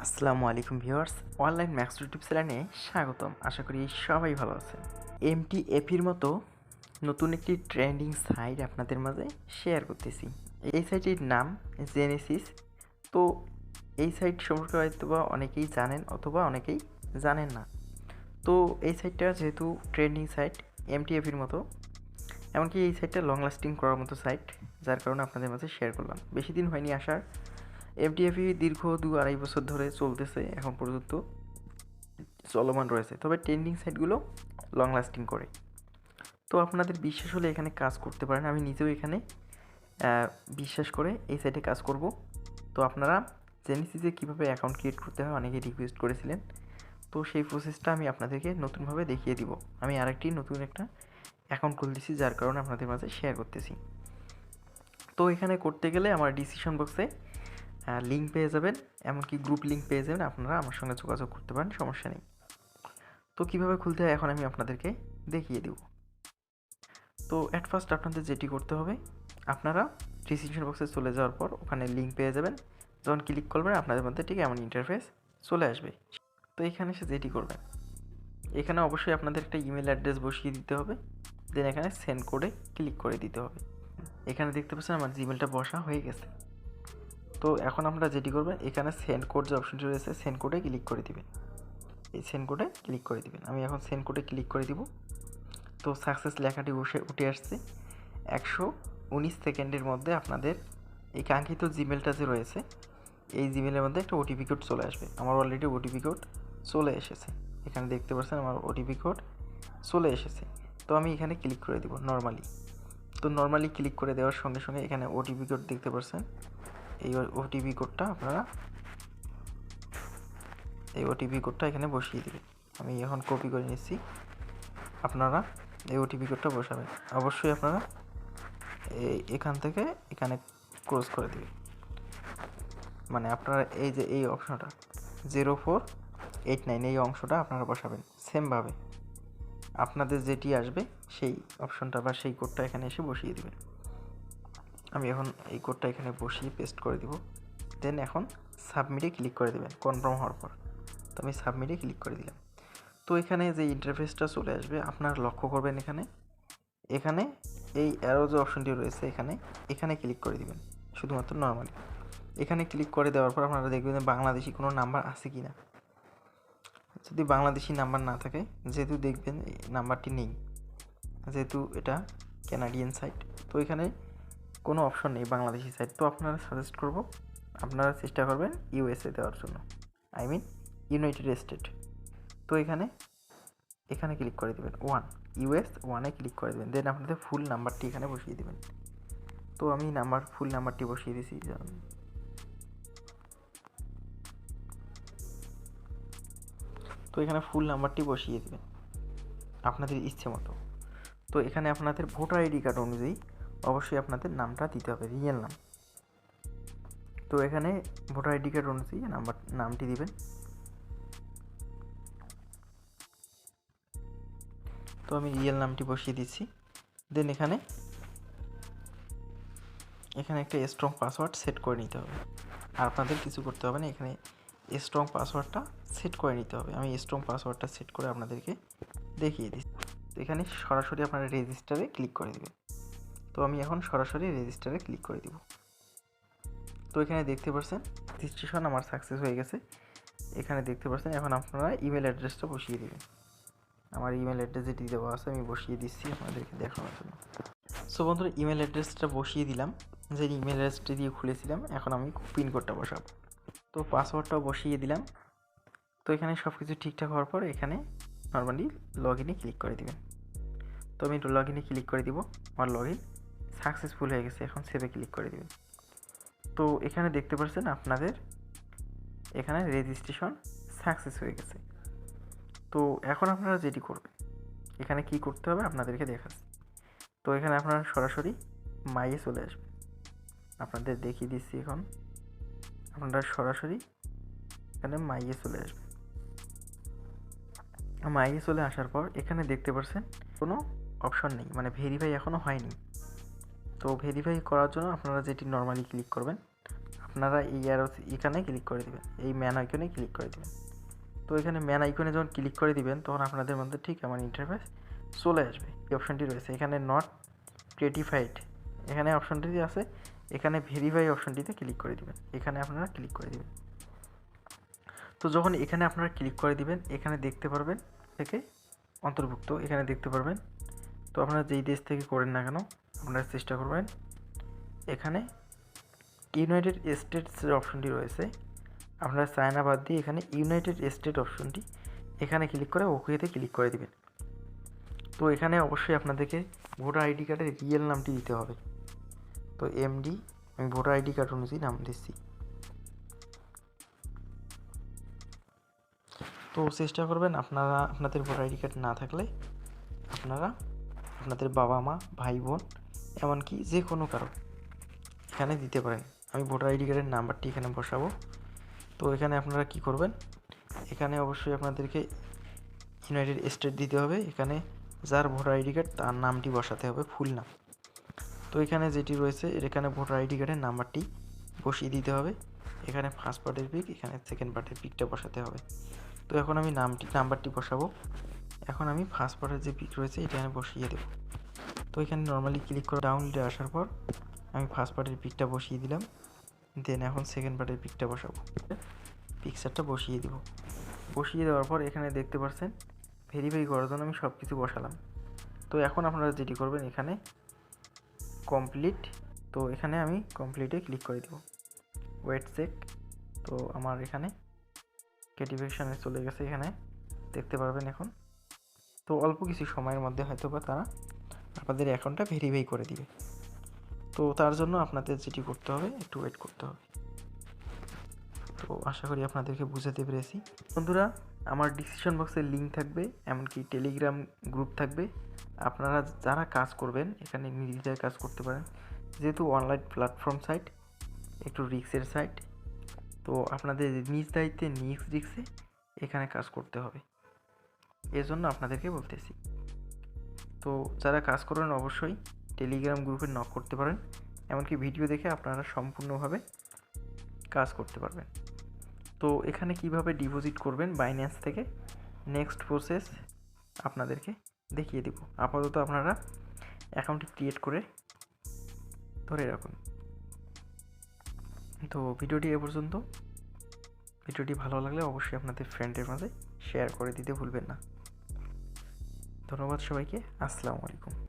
আসসালামু আলাইকুম viewers, online max YouTube চ্যানেলে স্বাগতম। আশা করি সবাই ভালো আছেন। এমটিএফির মতো নতুন একটি ট্রেন্ডিং সাইট আপনাদের মাঝে শেয়ার করতেছি। এই সাইটের নাম জেনেসিস। তো এই সাইট সম্পর্কে হয়তো বা অনেকেই জানেন অথবা অনেকেই জানেন না। তো এই সাইটটা যেহেতু ট্রেন্ডিং সাইট এমটিএফির মতো, এমনকি এই সাইটটা লং লাস্টিং করার মতো সাইট, যার কারণে আপনাদের মাঝে শেয়ার করলাম। বেশি দিন হয়নি আসার। এমটিএফই দীর্ঘ 2-2.5 বছর ধরে চলতেছে, এখন পর্যন্ত চলমান রয়েছে। তবে ট্রেন্ডিং সাইটগুলো লং লাস্টিং করে। তো আপনাদের বিশ্বাস হলে এখানে কাজ করতে পারেন। আমি নিজেও এখানে বিশ্বাস করে এই সাইটে কাজ করব। তো আপনারা জেনেসিসে কীভাবে অ্যাকাউন্ট ক্রিয়েট করতে হয় অনেকেই রিকোয়েস্ট করেছিলেন। তো সেই প্রসেসটা আমি আপনাদেরকে নতুনভাবে দেখিয়ে দিব। আমি আরেকটি নতুন একটা অ্যাকাউন্ট খুলতেছি, যার কারণে আপনাদের মাঝে শেয়ার করতেছি। তো এখানে করতে গেলে আমার ডিসক্রিপশন বক্সে লিঙ্ক পেয়ে যাবেন, এমনকি গ্রুপ লিঙ্ক পেয়ে যাবেন। আপনারা আমার সঙ্গে যোগাযোগ করতে পারেন, সমস্যা নেই। তো কীভাবে খুলতে হয় এখন আমি আপনাদেরকে দেখিয়ে দেব। তো অ্যাট ফার্স্ট আপনাদের যেটি করতে হবে, আপনারা ডিসক্রিপশন বক্সে চলে যাওয়ার পর ওখানে লিঙ্ক পেয়ে যাবেন। যখন ক্লিক করবেন আপনাদের মধ্যে ঠিক এমন ইন্টারফেস চলে আসবে। তো এখানে এসে যেটি করবেন, এখানে অবশ্যই আপনাদের একটা ইমেল অ্যাড্রেস বসিয়ে দিতে হবে। দেন এখানে সেন্ড কোডে ক্লিক করে দিতে হবে। এখানে দেখতে পাচ্ছেন আমার জিমেলটা বসা হয়ে গেছে। তো এখন আমরা যেটি করবেন, এখানে সেন্ড কোড যে অপশনটি রয়েছে, সেন্ড কোডে ক্লিক করে দিবেন। এই সেন্ড কোডে ক্লিক করে দিবেন। আমি এখন সেন্ড কোডে ক্লিক করে দিব। তো সাকসেস লেখাটি উঠে আসছে। 119 সেকেন্ডের মধ্যে আপনাদের এই কাঙ্ক্ষিত জিমেলটা যে রয়েছে, এই জিমেলের মধ্যে একটা ওটিপি কোড চলে আসবে। আমার অলরেডি ওটিপি কোড চলে এসেছে। এখানে দেখতে পাচ্ছেন আমার ওটিপি কোড চলে এসেছে। তো আমি এখানে ক্লিক করে দিব নর্মালি। তো নর্মালি ক্লিক করে দেওয়ার সঙ্গে সঙ্গে এখানে ওটিপি কোড দেখতে পাচ্ছেন। এই ওটিপি কোডটা আপনারা এখানে বসিয়ে দেবেন। আমি এখন কপি করে নিচ্ছি। আপনারা এই ওটিপি কোডটা বসাবেন। অবশ্যই আপনারা এখান থেকে এখানে ক্রস করে দেবেন। মানে আপনারা এই যে এই অপশনটা 0489 এই অংশটা আপনারা বসাবেন সেমভাবে। আপনাদের যেটি আসবে সেই অপশনটা বা সেই কোডটা এখানে এসে বসিয়ে দেবেন। আমি এখন এই কোডটা এখানে বসিয়ে পেস্ট করে দিব। দেন এখন সাবমিটে ক্লিক করে দেবেন কনফার্ম হওয়ার পর। তো আমি সাবমিটে ক্লিক করে দিলাম। তো এখানে যে ইন্টারফেসটা চলে আসবে, আপনারা লক্ষ্য করবেন এখানে এই অ্যারো যে অপশনটি রয়েছে এখানে ক্লিক করে দিবেন শুধুমাত্র নর্মালি। এখানে ক্লিক করে দেওয়ার পর আপনারা দেখবেন বাংলাদেশি কোনো নাম্বার আছে কি না। যদি বাংলাদেশি নাম্বার না থাকে, যেহেতু দেখবেন এই নাম্বারটি নেই, যেহেতু এটা ক্যানাডিয়ান সাইট, তো এখানে কোনো অপশন নেই বাংলাদেশি সাইট। তো আপনারা সাজেস্ট করব আপনারা চেষ্টা করবেন ইউএসএ দেওয়ার জন্য, আই মিন ইউনাইটেড স্টেট। তো এখানে ক্লিক করে দেবেন US 1-এ ক্লিক করে দেবেন। দেন আপনাদের ফুল নাম্বারটি এখানে বসিয়ে দেবেন। তো আমি ফুল নাম্বারটি বসিয়ে দিয়েছি। তো এখানে ফুল নাম্বারটি বসিয়ে দেবেন আপনাদের ইচ্ছে মতো। তো এখানে আপনাদের ভোটার আইডি কার্ড অনুযায়ী অবশ্যই আপনাদের নামটা দিতে হবে, রিয়েল নাম। তো এখানে ভোটার আইডি কার্ড অনুযায়ী নামটি দিবেন। তো আমি রিয়েল নামটি বসিয়ে দিচ্ছি। দেন এখানে একটা স্ট্রং পাসওয়ার্ড সেট করে নিতে হবে। আর আপনাদের কিছু করতে হবে না, এখানে স্ট্রং পাসওয়ার্ডটা সেট করে নিতে হবে। আমি স্ট্রং পাসওয়ার্ডটা সেট করে আপনাদেরকে দেখিয়ে দিচ্ছি। তো এখানে সরাসরি আপনারা রেজিস্টারে ক্লিক করে দেবেন। তো আমি এখন সরাসরি রেজিস্টারে ক্লিক করে দিব। তো এখানে দেখতে পাচ্ছেন রেজিস্ট্রেশন আমার সাকসেস হয়ে গেছে। এখানে দেখতে পাচ্ছেন এখন আপনারা ইমেল অ্যাড্রেসটা বসিয়ে দেবেন। আমার ইমেল অ্যাড্রেস যেটি দেওয়া আছে আমি বসিয়ে দিচ্ছি আপনাদেরকে দেখানোর জন্য। সো বন্ধুরা, ইমেল অ্যাড্রেসটা বসিয়ে দিলাম, যে ইমেল অ্যাড্রেসটি দিয়ে খুলেছিলাম। এখন আমি পিনকোডটা বসাবো। তো পাসওয়ার্ডটাও বসিয়ে দিলাম। তো এখানে সব কিছু ঠিকঠাক হওয়ার পর এখানে নর্মালি লগ ইনে ক্লিক করে দিবেন। তো আমি লগ ইনে ক্লিক করে দিব। আমার লগ ইন সাকসেসফুল হয়ে গেছে। এখন সেভে ক্লিক করে দিবেন। তো এখানে দেখতে পাচ্ছেন আপনাদের এখানে রেজিস্ট্রেশন সাকসেস হয়ে গেছে। তো এখন আপনারা যেটি করবেন, এখানে কি করতে হবে আপনাদেরকে দেখাচ্ছি। তো এখানে আপনারা সরাসরি মাইয়ে চলে আসবেন। আপনাদের দেখিয়ে দিচ্ছি। এখন আপনারা সরাসরি এখানে মাইয়ে চলে আসবেন। মাইয়ে চলে আসার পর এখানে দেখতে পাচ্ছেন কোনো অপশন নেই, মানে ভেরিফাই এখনও হয়নি। তো ভেরিফাই করার জন্য আপনারা যেটি নর্মালি ক্লিক করবেন, আপনারা এই অ্যারো এখানে ক্লিক করে দিবেন, এই ম্যান আইকনে ক্লিক করে দিবেন। তো এখানে ম্যান আইকনে যখন ক্লিক করে দিবেন তখন আপনাদের মধ্যে ঠিক এমন ইন্টারফেস চলে আসবে। এই অপশনটি রয়েছে এখানে নট ক্রিয়েটিফাইড, এখানে অপশনটি আছে, এখানে ভেরিফাই অপশনটিতে ক্লিক করে দিবেন, এখানে আপনারা ক্লিক করে দিবেন। তো যখন এখানে আপনারা ক্লিক করে দিবেন এখানে দেখতে পারবেন থেকে অন্তর্ভুক্ত, এখানে দেখতে পারবেন। তো আপনারা যেই দেশ থেকে করেন না কেন আপনারা চেষ্টা করবেন এখানে ইউনাইটেড স্টেটসের অপশনটি রয়েছে, আপনারা চায়না বাদ দিয়ে এখানে ইউনাইটেড স্টেট অপশনটি এখানে ক্লিক করে ওকেতে ক্লিক করে দিবেন। তো এখানে অবশ্যই আপনাদেরকে ভোটার আইডি কার্ডের রিয়েল নামটি দিতে হবে। তো এমডি আমি ভোটার আইডি কার্ড অনুযায়ী নাম দিচ্ছি। তো চেষ্টা করবেন আপনারা আপনাদের ভোটার আইডি কার্ড না থাকলে আপনারা আপনাদের বাবা মা ভাই বোন এমনকি যে কোনো কারো এখানে দিতে পারেন। আমি ভোটার আইডি কার্ডের নাম্বারটি এখানে বসাবো। তো এখানে আপনারা কি করবেন, এখানে অবশ্যই আপনাদেরকে ইউনাইটেড স্টেট দিতে হবে, এখানে যার ভোটার আইডি কার্ড তার নামটি বসাতে হবে, ফুল নাম। তো এখানে যেটি রয়েছে এখানে ভোটার আইডি কার্ডের নাম্বারটি বসিয়ে দিতে হবে, এখানে ফার্স্ট পার্টের পিক, এখানে সেকেন্ড পার্টের পিকটা বসাতে হবে। তো এখন আমি নাম্বারটি বসাবো, এখন আমি ফার্স্ট পার্টের যে পিক রয়েছে এটা আমি বসিয়ে দেবো। তো এখানে নর্মালি ক্লিক করে ডাউনলোডে আসার পর আমি ফার্স্ট পার্টের পিকটা বসিয়ে দিলাম, দেন এখন সেকেন্ড পার্টের পিকটা বসাবো, পিকচারটা বসিয়ে দিব। বসিয়ে দেওয়ার পর এখানে দেখতে পাচ্ছেন ভেরিফাই করার জন্য আমি সব কিছু বসালাম। তো এখন আপনারা যেটি করবেন এখানে কমপ্লিট, তো এখানে আমি কমপ্লিটে ক্লিক করে দেব, ওয়েট চেক। তো আমার এখানে ক্যাটিফিকেশানে চলে গেছে, এখানে দেখতে পারবেন এখন। তো অল্প কিছু সময়ের মধ্যে হয়তো বা তারা আপনাদের অ্যাকাউন্টটা ভেরিফাই করে দিবে। তো তার জন্য আপনাদের যেটি করতে হবে একটু ওয়েট করতে হবে। তো আশা করি আপনাদেরকে বুঝাতে পেরেছি। বন্ধুরা আমার ডিসক্রিপশন বক্সে লিঙ্ক থাকবে, এমনকি টেলিগ্রাম গ্রুপ থাকবে, আপনারা যারা কাজ করবেন এখানে নির্দ্বিধায় কাজ করতে পারেন। যেহেতু অনলাইন প্ল্যাটফর্ম সাইট একটু রিস্কের সাইট, তো আপনাদের নিজ দায়িত্বে নিজ রিস্কে এখানে কাজ করতে হবে, এজন্য আপনাদেরকে বলতেছি। তো যারা কাজ করবেন অবশ্যই টেলিগ্রাম গ্রুপে নক করতে পারেন, এমনকি ভিডিও দেখে আপনারা সম্পূর্ণভাবে কাজ করতে পারবেন। তো এখানে কিভাবে ডিপোজিট করবেন বাইন্যান্স থেকে নেক্সট প্রসেস আপনাদেরকে দেখিয়ে দেব। আপাতত আপনারা অ্যাকাউন্টটি ক্রিয়েট করে ধরে রাখুন। তো ভিডিওটি এ পর্যন্ত। ভিডিওটি ভালো লাগলে অবশ্যই আপনাদের ফ্রেন্ডের মাঝে শেয়ার করে দিতে ভুলবেন না। ধন্যবাদ সবাইকে, আসসালামু আলাইকুম।